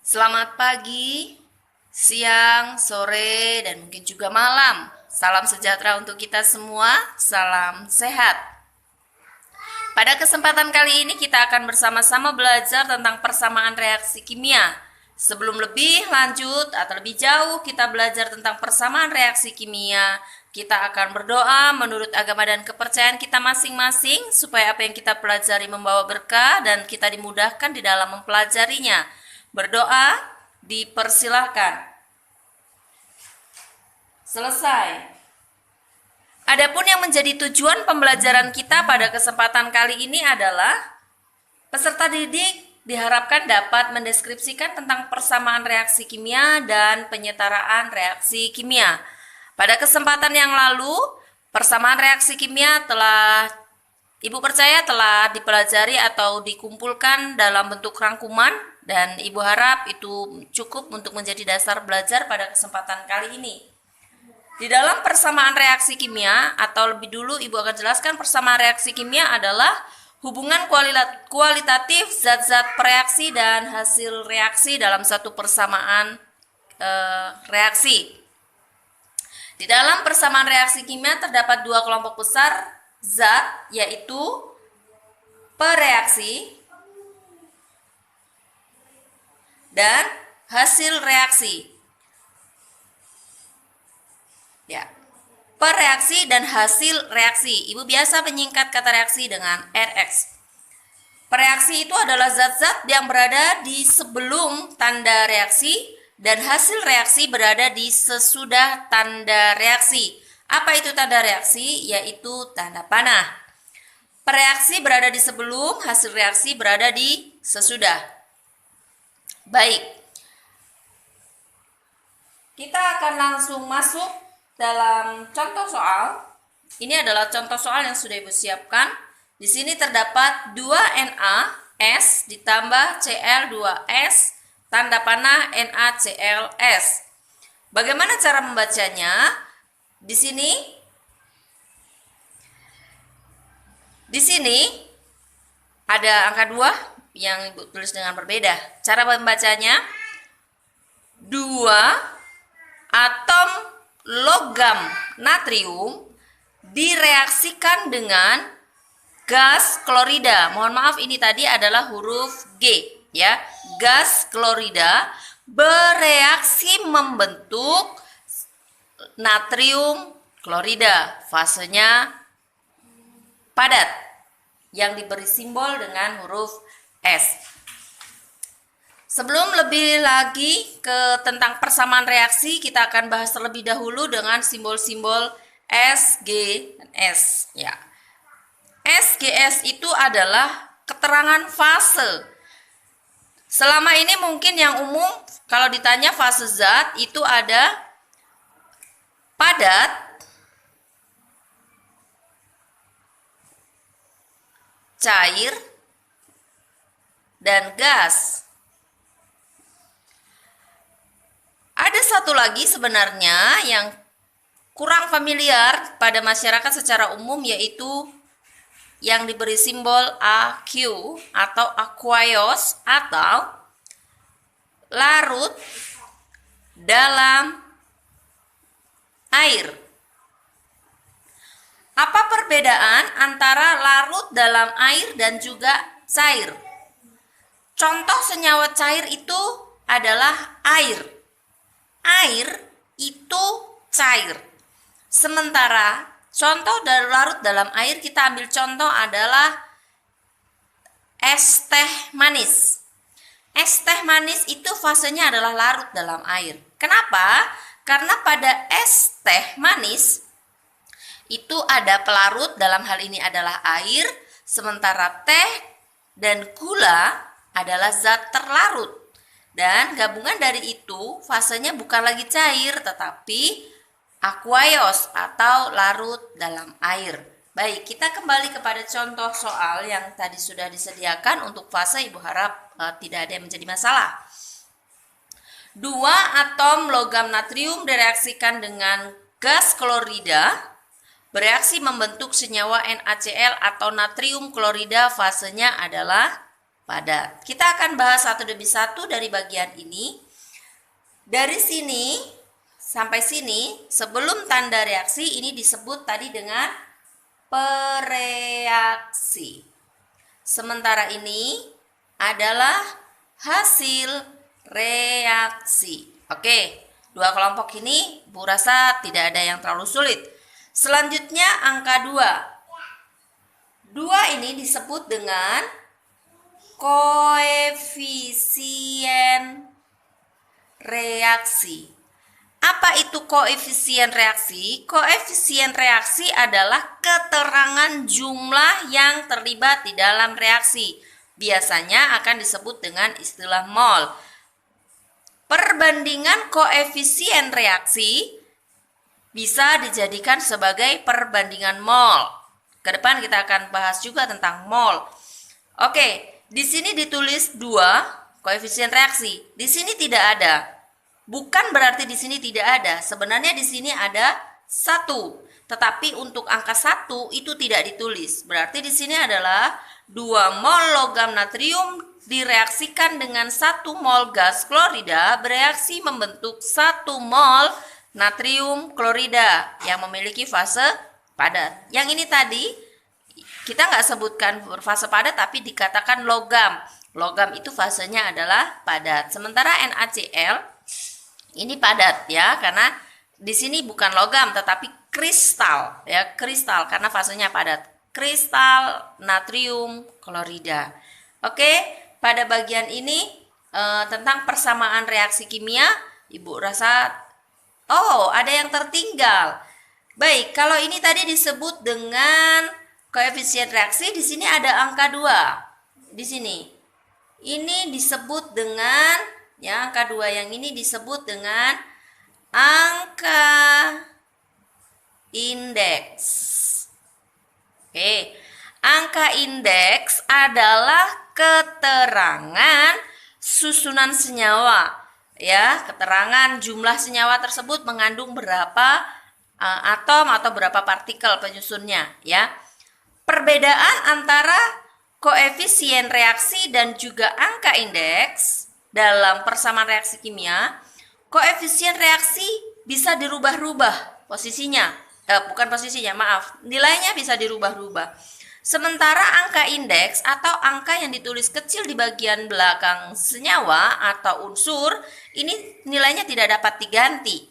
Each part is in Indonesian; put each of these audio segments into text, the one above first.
Selamat pagi, siang, sore, dan mungkin juga malam. Salam sejahtera untuk kita semua, salam sehat. Pada kesempatan kali ini kita akan bersama-sama belajar tentang persamaan reaksi kimia. Sebelum lebih lanjut atau lebih jauh kita belajar tentang persamaan reaksi kimia, kita akan berdoa menurut agama dan kepercayaan kita masing-masing supaya apa yang kita pelajari membawa berkah dan kita dimudahkan di dalam mempelajarinya. Berdoa dipersilahkan. Selesai. Adapun yang menjadi tujuan pembelajaran kita pada kesempatan kali ini adalah peserta didik diharapkan dapat mendeskripsikan tentang persamaan reaksi kimia dan penyetaraan reaksi kimia. Pada kesempatan yang lalu, persamaan reaksi kimia Ibu percaya telah dipelajari atau dikumpulkan dalam bentuk rangkuman dan Ibu harap itu cukup untuk menjadi dasar belajar pada kesempatan kali ini. Di dalam persamaan reaksi kimia atau lebih dulu Ibu akan jelaskan persamaan reaksi kimia adalah hubungan kualitatif zat-zat pereaksi dan hasil reaksi dalam satu persamaan reaksi. Di dalam persamaan reaksi kimia terdapat dua kelompok besar zat, yaitu pereaksi dan hasil reaksi. Ya, pereaksi dan hasil reaksi. Ibu biasa menyingkat kata reaksi dengan RX. Pereaksi itu adalah zat-zat yang berada di sebelum tanda reaksi dan hasil reaksi berada di sesudah tanda reaksi. Apa itu tanda reaksi? Yaitu tanda panah. Pereaksi berada di sebelum, hasil reaksi berada di sesudah. Baik. Kita akan langsung masuk dalam contoh soal. Ini adalah contoh soal yang sudah Ibu siapkan. Di sini terdapat 2NaS ditambah Cl2S tanda panah NaClS. Bagaimana cara membacanya? Di sini ada angka 2 yang Ibu tulis dengan berbeda. Cara membacanya 2 atom logam natrium direaksikan dengan gas klorida. Mohon maaf, ini tadi adalah huruf G ya. Gas klorida bereaksi membentuk natrium klorida. Fasenya padat yang diberi simbol dengan huruf S. Sebelum lebih lagi ke tentang persamaan reaksi, kita akan bahas terlebih dahulu dengan simbol-simbol S, G, dan S. Ya. S, G, S itu adalah keterangan fase. Selama ini mungkin yang umum kalau ditanya fase zat itu ada padat, cair, dan gas. Ada satu lagi sebenarnya yang kurang familiar pada masyarakat secara umum, yaitu yang diberi simbol AQ atau aqueous atau larut dalam air. Apa perbedaan antara larut dalam air dan juga cair? Contoh senyawa cair itu adalah air. Air itu cair. Sementara contoh dari larut dalam air, kita ambil contoh adalah es teh manis. Es teh manis itu fasenya adalah larut dalam air. Kenapa? Karena pada es teh manis itu ada pelarut, dalam hal ini adalah air, sementara teh dan gula adalah zat terlarut. Dan gabungan dari itu fasenya bukan lagi cair tetapi aqueous atau larut dalam air. Baik, kita kembali kepada contoh soal yang tadi sudah disediakan. Untuk fase Ibu harap tidak ada yang menjadi masalah. 2 atom logam natrium direaksikan dengan gas klorida, bereaksi membentuk senyawa NaCl atau natrium klorida. Fasenya adalah padat. Kita akan bahas satu demi satu dari bagian ini. Dari sini sampai sini, sebelum tanda reaksi ini disebut tadi dengan pereaksi. Sementara ini adalah hasil reaksi. Oke, dua kelompok ini Bu rasa tidak ada yang terlalu sulit. Selanjutnya angka 2. 2 ini disebut dengan koefisien reaksi. Apa itu koefisien reaksi? Koefisien reaksi adalah keterangan jumlah yang terlibat di dalam reaksi. Biasanya akan disebut dengan istilah mol. Perbandingan koefisien reaksi bisa dijadikan sebagai perbandingan mol. Ke depan kita akan bahas juga tentang mol. Oke, di sini ditulis 2 koefisien reaksi. Di sini tidak ada. Bukan berarti di sini tidak ada. Sebenarnya di sini ada 1. Tetapi untuk angka 1 itu tidak ditulis. Berarti di sini adalah 2 mol logam natrium direaksikan dengan 1 mol gas klorida bereaksi membentuk 1 mol natrium klorida yang memiliki fase padat. Yang ini tadi kita nggak sebutkan berfase padat tapi dikatakan logam. Logam itu fasenya adalah padat. Sementara NaCl ini padat ya, karena di sini bukan logam tetapi kristal ya, kristal karena fasenya padat. Kristal natrium klorida. Oke, pada bagian ini tentang persamaan reaksi kimia, Ibu rasa ada yang tertinggal. Baik, kalau ini tadi disebut dengan koefisien reaksi, di sini ada angka 2. Di sini. Ini disebut dengan ya, angka 2 yang ini disebut dengan angka indeks. Oke, angka indeks adalah keterangan susunan senyawa. Ya, keterangan jumlah senyawa tersebut mengandung berapa atom atau berapa partikel penyusunnya ya. Perbedaan antara koefisien reaksi dan juga angka indeks dalam persamaan reaksi kimia, koefisien reaksi bisa dirubah-rubah posisinya. Bukan posisinya, maaf. Nilainya bisa dirubah-rubah. Sementara angka indeks atau angka yang ditulis kecil di bagian belakang senyawa atau unsur, ini nilainya tidak dapat diganti.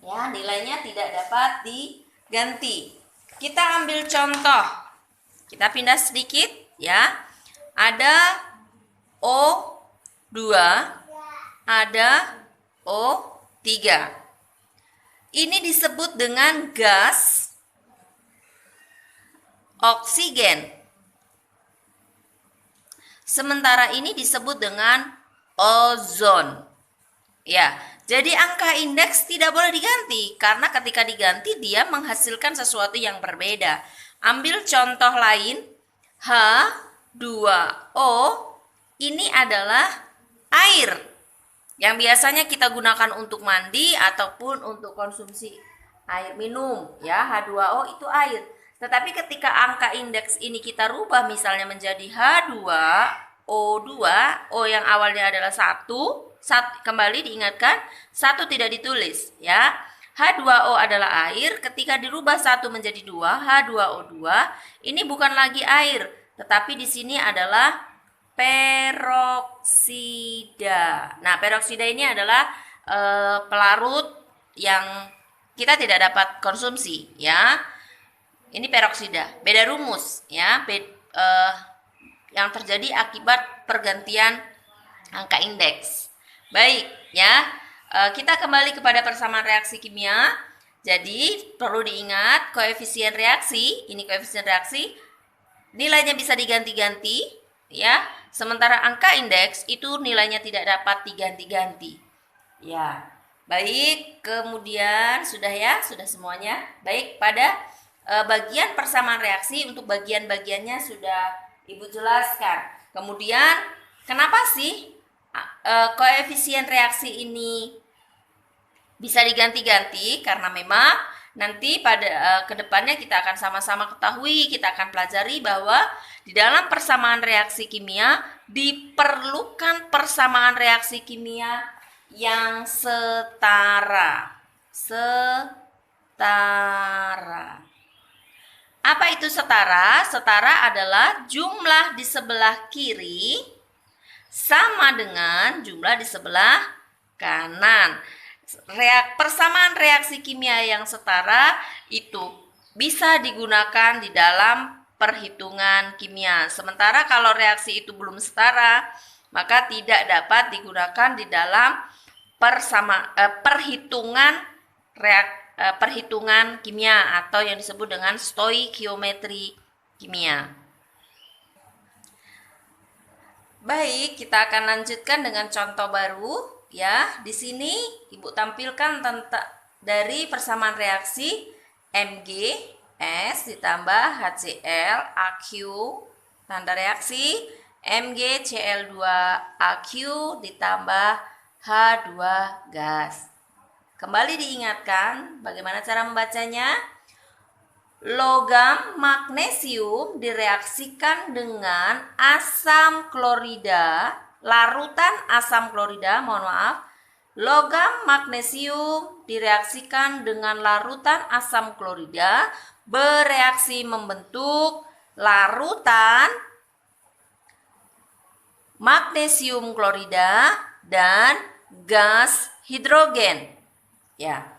Ya, nilainya tidak dapat diganti. Kita ambil contoh. Kita pindah sedikit ya. Ada O2, ada O3. Ini disebut dengan gas oksigen. Sementara ini disebut dengan ozon. Ya, jadi angka indeks tidak boleh diganti karena ketika diganti dia menghasilkan sesuatu yang berbeda. Ambil contoh lain, H2O ini adalah air yang biasanya kita gunakan untuk mandi ataupun untuk konsumsi air minum ya. H2O itu air. Tetapi ketika angka indeks ini kita rubah misalnya menjadi H2O2, O yang awalnya adalah 1, kembali diingatkan 1 tidak ditulis ya. H2O adalah air, ketika dirubah 1 menjadi 2, H2O2 ini bukan lagi air, tetapi di sini adalah peroksida. Nah, peroksida ini adalah pelarut yang kita tidak dapat konsumsi ya. Ini peroksida, beda rumus ya, yang terjadi akibat pergantian angka indeks. Baik ya, kita kembali kepada persamaan reaksi kimia. Jadi perlu diingat koefisien reaksi, ini koefisien reaksi, nilainya bisa diganti-ganti ya. Sementara angka indeks itu nilainya tidak dapat diganti-ganti. Ya, baik. Kemudian sudah ya, sudah semuanya. Baik, pada bagian persamaan reaksi untuk bagian-bagiannya sudah Ibu jelaskan. Kemudian kenapa sih koefisien reaksi ini bisa diganti-ganti? Karena memang nanti pada kedepannya kita akan sama-sama ketahui, kita akan pelajari bahwa di dalam persamaan reaksi kimia diperlukan persamaan reaksi kimia yang setara. Setara. Apa itu setara? Setara adalah jumlah di sebelah kiri sama dengan jumlah di sebelah kanan. Persamaan reaksi kimia yang setara itu bisa digunakan di dalam perhitungan kimia. Sementara kalau reaksi itu belum setara, maka tidak dapat digunakan di dalam perhitungan kimia atau yang disebut dengan stoikiometri kimia. Baik, kita akan lanjutkan dengan contoh baru. Ya, di sini Ibu tampilkan tentang dari persamaan reaksi MgS ditambah HCl AQ tanda reaksi MgCl2AQ ditambah H2 gas. Kembali diingatkan bagaimana cara membacanya. Logam magnesium direaksikan dengan asam klorida, larutan asam klorida, logam magnesium direaksikan dengan larutan asam klorida bereaksi membentuk larutan magnesium klorida dan gas hidrogen. Ya.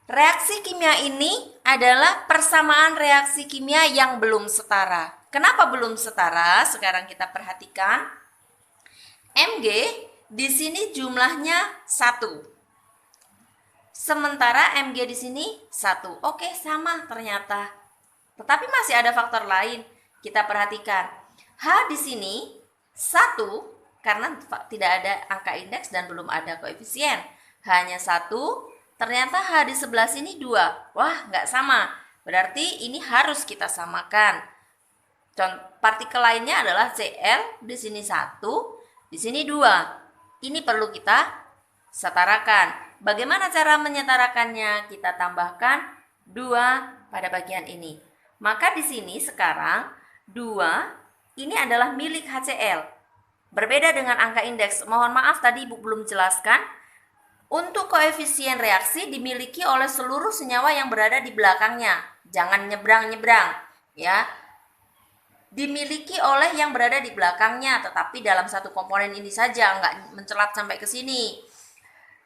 Reaksi kimia ini adalah persamaan reaksi kimia yang belum setara. Kenapa belum setara? Sekarang kita perhatikan. Mg di sini jumlahnya 1. Sementara Mg di sini 1. Oke, sama ternyata. Tetapi masih ada faktor lain. Kita perhatikan. H di sini 1 karena tidak ada angka indeks dan belum ada koefisien. Hanya 1. Ternyata H di sebelah sini 2. Wah, nggak sama. Berarti ini harus kita samakan. Partikel lainnya adalah Cl, di sini 1, di sini 2. Ini perlu kita setarakan. Bagaimana cara menyetarakannya? Kita tambahkan 2 pada bagian ini. Maka di sini sekarang 2 ini adalah milik HCl. Berbeda dengan angka indeks. Mohon maaf tadi Ibu belum jelaskan. Untuk koefisien reaksi dimiliki oleh seluruh senyawa yang berada di belakangnya. Jangan nyebrang-nyebrang, ya. Dimiliki oleh yang berada di belakangnya, tetapi dalam satu komponen ini saja, nggak mencelat sampai ke sini.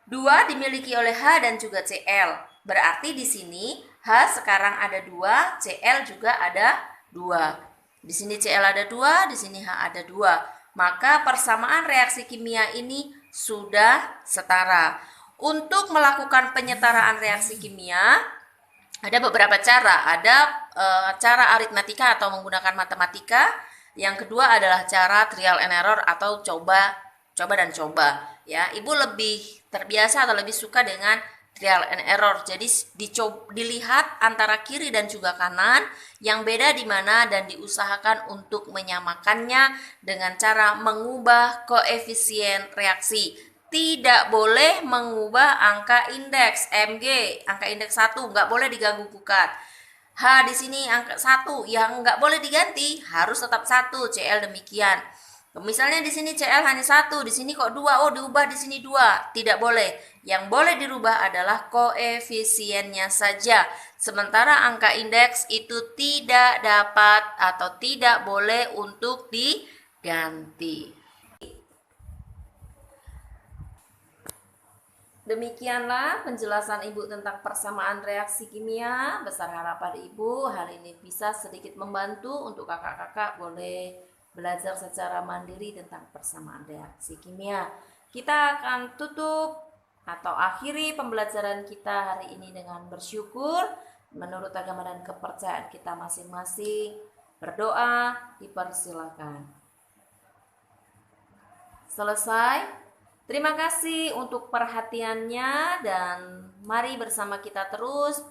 2 dimiliki oleh H dan juga Cl. Berarti di sini H sekarang ada 2, Cl juga ada 2. Di sini Cl ada 2, di sini H ada 2. Maka persamaan reaksi kimia ini sudah setara. Untuk melakukan penyetaraan reaksi kimia ada beberapa cara. Ada cara aritmatika atau menggunakan matematika. Yang kedua adalah cara trial and error atau coba dan coba. Ya, Ibu lebih terbiasa atau lebih suka dengan trial and error. Jadi dilihat antara kiri dan juga kanan yang beda di mana dan diusahakan untuk menyamakannya dengan cara mengubah koefisien reaksi. Tidak boleh mengubah angka indeks Mg, angka indeks 1 nggak boleh diganggu gugat. H di sini angka 1 yang nggak boleh diganti, harus tetap 1. Cl demikian. Misalnya di sini Cl hanya 1, di sini kok 2, diubah di sini 2. Tidak boleh. Yang boleh dirubah adalah koefisiennya saja. Sementara angka indeks itu tidak dapat atau tidak boleh untuk diganti. Demikianlah penjelasan Ibu tentang persamaan reaksi kimia. Besar harapan Ibu hal ini bisa sedikit membantu untuk kakak-kakak boleh belajar secara mandiri tentang persamaan reaksi kimia. Kita akan tutup atau akhiri pembelajaran kita hari ini dengan bersyukur menurut agama dan kepercayaan kita masing-masing. Berdoa dipersilakan. Selesai. Terima kasih untuk perhatiannya dan mari bersama kita terus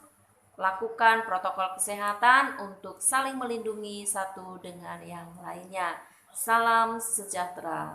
lakukan protokol kesehatan untuk saling melindungi satu dengan yang lainnya. Salam sejahtera.